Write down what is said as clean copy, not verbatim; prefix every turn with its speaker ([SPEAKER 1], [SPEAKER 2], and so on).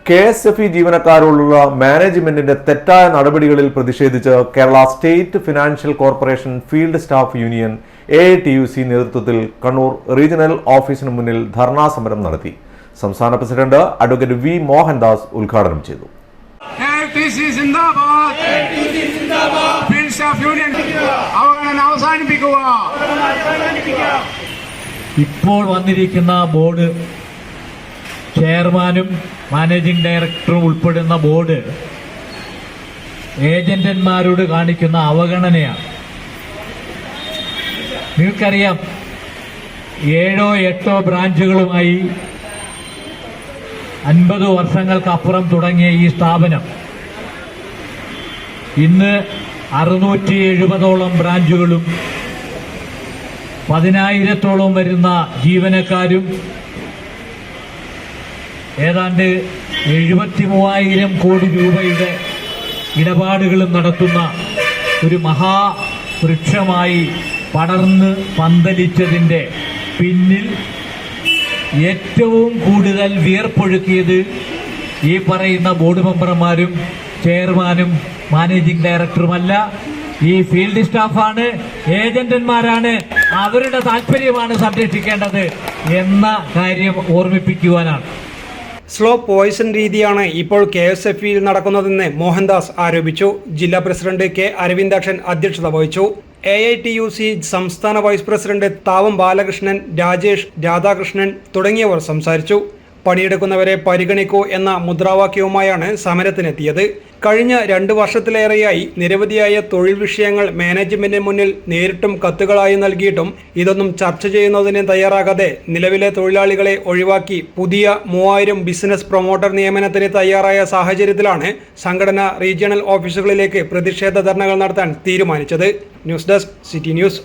[SPEAKER 1] KSFE ജീവനക്കാരോടുള്ള മാനേജ്മെന്റിന്റെ തെറ്റായ നടപടികളിൽ പ്രതിഷേധിച്ച് Kerala state financial corporation field staff union AITUC നേതൃത്വത്തിൽ കണ്ണൂർ റീജിയണൽ ഓഫീസിന് മുന്നിൽ ധർണാ സമരം നടത്തി. സംസ്ഥാന പ്രസിഡന്റ് അഡ്വക്കേറ്റ് V. മോഹൻദാസ് ഉദ്ഘാടനം ചെയ്തു.
[SPEAKER 2] ഇപ്പോൾ വന്നിരിക്കുന്ന ബോർഡ് ചെയർമാനും മാനേജിംഗ് ഡയറക്ടറും ഉൾപ്പെടുന്ന ബോർഡ് ഏജന്റന്മാരോട് കാണിക്കുന്ന അവഗണനയാണ്. നിങ്ങൾക്കറിയാം, 7-8 ബ്രാഞ്ചുകളുമായി 50 വർഷങ്ങൾക്കപ്പുറം തുടങ്ങിയ ഈ സ്ഥാപനം ഇന്ന് 670ഓളം ബ്രാഞ്ചുകളും 10,000-ഓളം വരുന്ന ജീവനക്കാരും ഏതാണ്ട് 73,000 കോടി രൂപയുടെ ഇടപാടുകളും നടത്തുന്ന ഒരു മഹാവൃക്ഷമായി പടർന്ന് പന്തലിച്ചതിൻ്റെ പിന്നിൽ ഏറ്റവും കൂടുതൽ വിയർപ്പൊഴുക്കിയത് ഈ പറയുന്ന ബോർഡ് മെമ്പർമാരും ചെയർമാനും മാനേജിംഗ് ഡയറക്ടറുമല്ല, ഈ ഫീൽഡ് സ്റ്റാഫാണ്, ഏജന്റന്മാരാണ്. അവരുടെ താല്പര്യമാണ് സംരക്ഷിക്കേണ്ടത് എന്ന കാര്യം ഓർമ്മിപ്പിക്കുവാനാണ്.
[SPEAKER 3] സ്ലോ പോയിസൺ രീതിയാണ് ഇപ്പോൾ KSFEയിൽ നടക്കുന്നതെന്ന് മോഹൻദാസ് ആരോപിച്ചു. ജില്ലാ പ്രസിഡന്റ് K. അരവിന്ദാക്ഷൻ അധ്യക്ഷത വഹിച്ചു. AITUC സംസ്ഥാന വൈസ് പ്രസിഡന്റ് താവം ബാലകൃഷ്ണൻ, രാജേഷ്, രാധാകൃഷ്ണൻ തുടങ്ങിയവർ സംസാരിച്ചു. പണിയെടുക്കുന്നവരെ പരിഗണിക്കൂ എന്ന മുദ്രാവാക്യവുമായാണ് സമരത്തിനെത്തിയത്. കഴിഞ്ഞ 2 വർഷത്തിലേറെയായി നിരവധിയായ തൊഴിൽ വിഷയങ്ങൾ മാനേജ്മെന്റിന് മുന്നിൽ നേരിട്ടും കത്തുകളായി നൽകിയിട്ടും ഇതൊന്നും ചർച്ച ചെയ്യുന്നതിന് തയ്യാറാകാതെ നിലവിലെ തൊഴിലാളികളെ ഒഴിവാക്കി പുതിയ 3000 ബിസിനസ് പ്രൊമോട്ടർ നിയമനത്തിന് തയ്യാറായ സാഹചര്യത്തിലാണ് സംഘടന റീജിയണൽ ഓഫീസുകളിലേക്ക് പ്രതിഷേധ ധർണകൾ നടത്താൻ തീരുമാനിച്ചത്. News desk, city news.